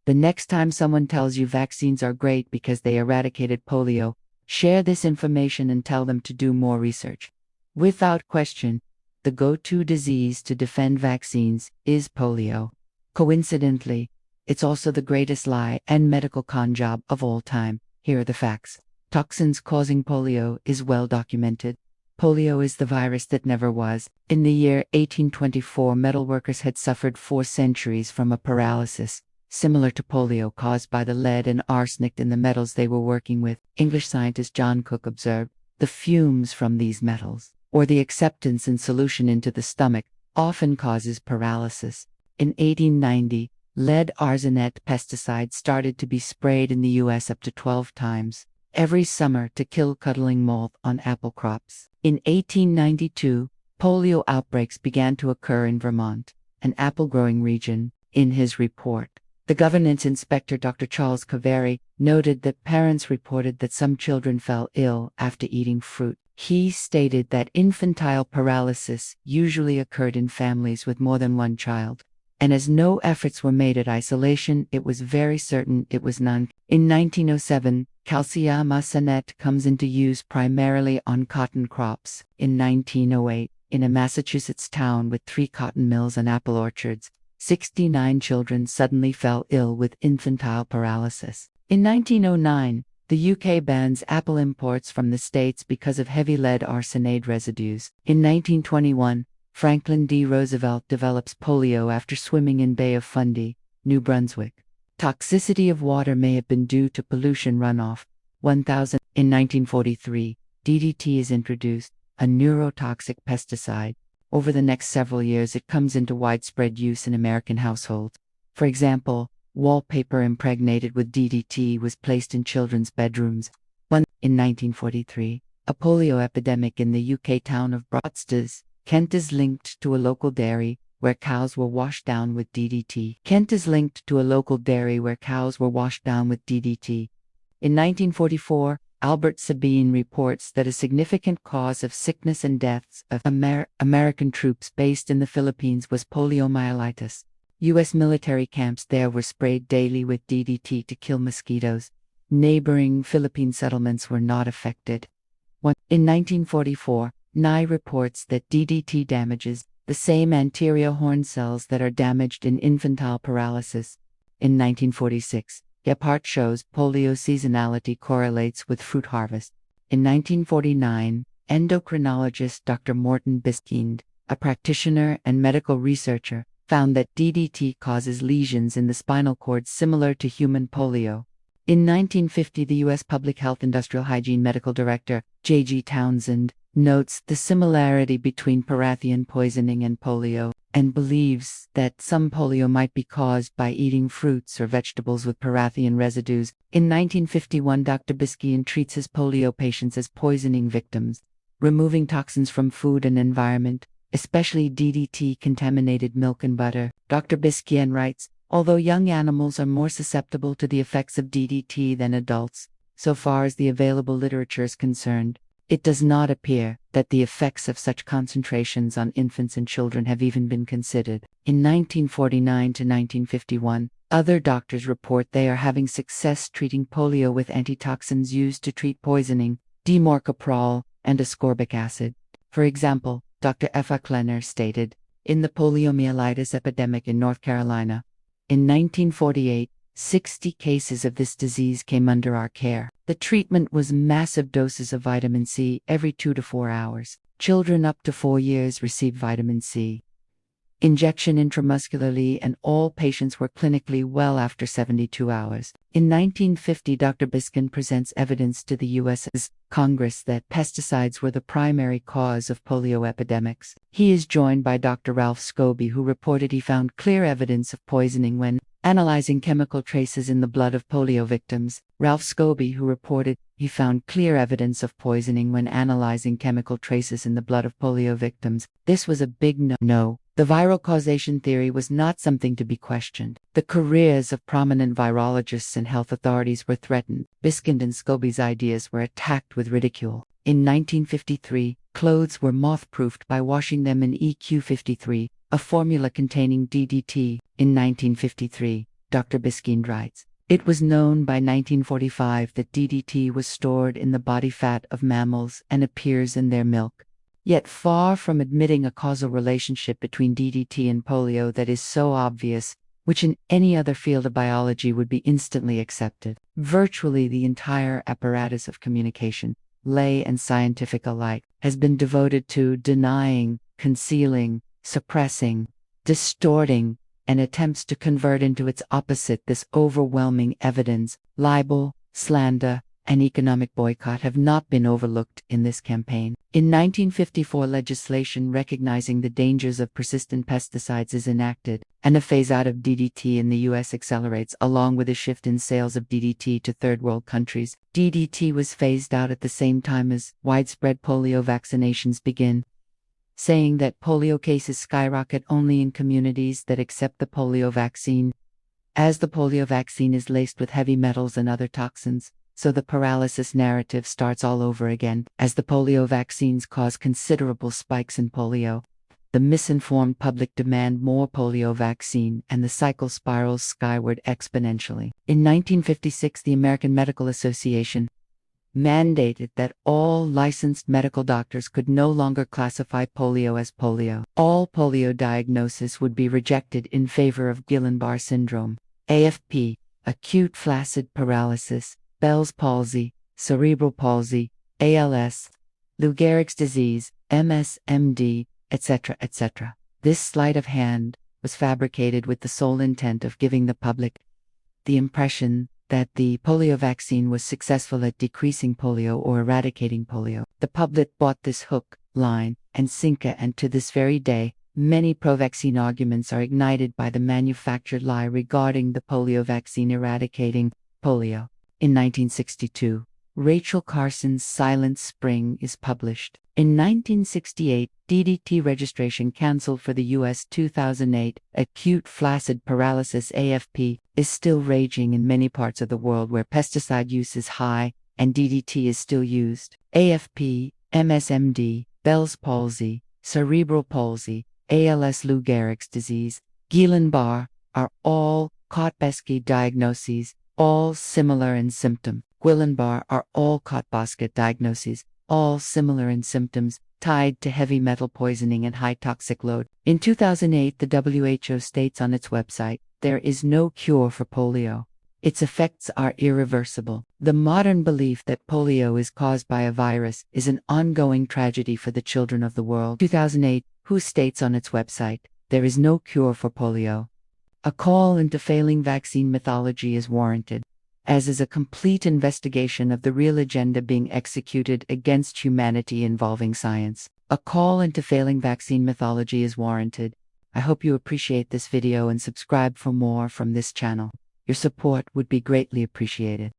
The next time someone tells you vaccines are great because they eradicated polio, share this information and tell them to do more research. Without question, the go-to disease to defend vaccines is polio. Coincidentally, it's also the greatest lie and medical con job of all time. Here are the facts. Toxins causing polio is well documented. Polio is the virus that never was. In the year 1824, metalworkers had suffered 4 centuries from a paralysis similar to polio caused by the lead and arsenic in the metals they were working with. English scientist John Cook observed, the fumes from these metals, or the acceptance in solution into the stomach, often causes paralysis. In 1890, lead arsenate pesticide started to be sprayed in the U.S. up to 12 times every summer to kill cuttling moth on apple crops. In 1892, polio outbreaks began to occur in Vermont, an apple-growing region. In his report, the governance inspector Dr. Charles Caveri noted that parents reported that some children fell ill after eating fruit. He stated that infantile paralysis usually occurred in families with more than one child, and as no efforts were made at isolation, it was very certain it was none. In 1907, calcium arsenate comes into use primarily on cotton crops. In 1908, in a Massachusetts town with 3 cotton mills and apple orchards, 69 children suddenly fell ill with infantile paralysis. In 1909, the UK bans apple imports from the States because of heavy lead arsenate residues. In 1921, Franklin D. Roosevelt develops polio after swimming in Bay of Fundy, New Brunswick. Toxicity of water may have been due to pollution runoff. In 1943, DDT is introduced, a neurotoxic pesticide. Over the next several years, it comes into widespread use in American households. For example, wallpaper impregnated with DDT was placed in children's bedrooms. In 1943, a polio epidemic in the UK town of Broadstairs, Kent is linked to a local dairy where cows were washed down with DDT. In 1944, Albert Sabine reports that a significant cause of sickness and deaths of American troops based in the Philippines was poliomyelitis. U.S. military camps there were sprayed daily with DDT to kill mosquitoes. Neighboring Philippine settlements were not affected. In 1944, Nye reports that DDT damages the same anterior horn cells that are damaged in infantile paralysis. In 1946, Gephardt shows polio seasonality correlates with fruit harvest. In 1949, endocrinologist Dr. Morton Biskind, a practitioner and medical researcher, found that DDT causes lesions in the spinal cord similar to human polio. In 1950, the U.S. Public Health Industrial Hygiene Medical Director, J.G. Townsend, notes the similarity between parathion poisoning and polio, and believes that some polio might be caused by eating fruits or vegetables with parathion residues. In 1951, Dr. Biskian treats his polio patients as poisoning victims, removing toxins from food and environment, especially DDT-contaminated milk and butter. Dr. Biskian writes, although young animals are more susceptible to the effects of DDT than adults, so far as the available literature is concerned, it does not appear that the effects of such concentrations on infants and children have even been considered. In 1949 to 1951, other doctors report they are having success treating polio with antitoxins used to treat poisoning, dimorcaprol and ascorbic acid. For example, Dr. F. A. Klenner stated, in the poliomyelitis epidemic in North Carolina, in 1948, 60 cases of this disease came under our care. The treatment was massive doses of vitamin C every 2 to 4 hours. Children up to 4 years received vitamin C injection intramuscularly, and all patients were clinically well after 72 hours. In 1950, Dr. Biskin presents evidence to the U.S. Congress that pesticides were the primary cause of polio epidemics. He is joined by Dr. Ralph Scobie, who reported he found clear evidence of poisoning when analyzing chemical traces in the blood of polio victims. Ralph Scobie, who reported he found clear evidence of poisoning when analyzing chemical traces in the blood of polio victims. This was a big no. The viral causation theory was not something to be questioned. The careers of prominent virologists and health authorities were threatened. Biskind and Scobie's ideas were attacked with ridicule. In 1953, clothes were moth-proofed by washing them in EQ53, a formula containing DDT. In 1953, Dr. Biskind writes. It was known by 1945 that DDT was stored in the body fat of mammals and appears in their milk. Yet far from admitting a causal relationship between DDT and polio that is so obvious, which in any other field of biology would be instantly accepted, virtually the entire apparatus of communication, lay and scientific alike, has been devoted to denying, concealing, suppressing, distorting, and attempts to convert into its opposite this overwhelming evidence. Libel, slander, and economic boycott have not been overlooked in this campaign. In 1954, legislation recognizing the dangers of persistent pesticides is enacted, and a phase-out of DDT in the U.S. accelerates along with a shift in sales of DDT to third-world countries. DDT was phased out at the same time as widespread polio vaccinations begin, saying that polio cases skyrocket only in communities that accept the polio vaccine. As the polio vaccine is laced with heavy metals and other toxins, so the paralysis narrative starts all over again. As the polio vaccines cause considerable spikes in polio, the misinformed public demand more polio vaccine, and the cycle spirals skyward exponentially. In 1956, the American Medical Association mandated that all licensed medical doctors could no longer classify polio as polio. All polio diagnoses would be rejected in favor of Guillain-Barré syndrome, AFP, acute flaccid paralysis, Bell's palsy, cerebral palsy, ALS, Lou Gehrig's disease, MSMD, etc., etc. This sleight of hand was fabricated with the sole intent of giving the public the impression that the polio vaccine was successful at decreasing polio or eradicating polio. The public bought this hook, line, and sinker, and to this very day, many pro-vaccine arguments are ignited by the manufactured lie regarding the polio vaccine eradicating polio. In 1962, Rachel Carson's Silent Spring is published. In 1968, DDT registration canceled for the U.S. 2008, acute flaccid paralysis AFP is still raging in many parts of the world where pesticide use is high and DDT is still used. AFP, MSMD, Bell's palsy, cerebral palsy, ALS, Lou Gehrig's disease, Guillain-Barré are all Koch-Besky diagnoses, all similar in symptom. Guillain-Barré are all Koch-Besky diagnoses, all similar in symptoms, tied to heavy metal poisoning and high toxic load. In 2008, the WHO states on its website, there is no cure for polio. Its effects are irreversible. The modern belief that polio is caused by a virus is an ongoing tragedy for the children of the world. 2008, WHO states on its website, there is no cure for polio. A call into failing vaccine mythology is warranted, as is a complete investigation of the real agenda being executed against humanity involving science. A call into failing vaccine mythology is warranted. I hope you appreciate this video and subscribe for more from this channel. Your support would be greatly appreciated.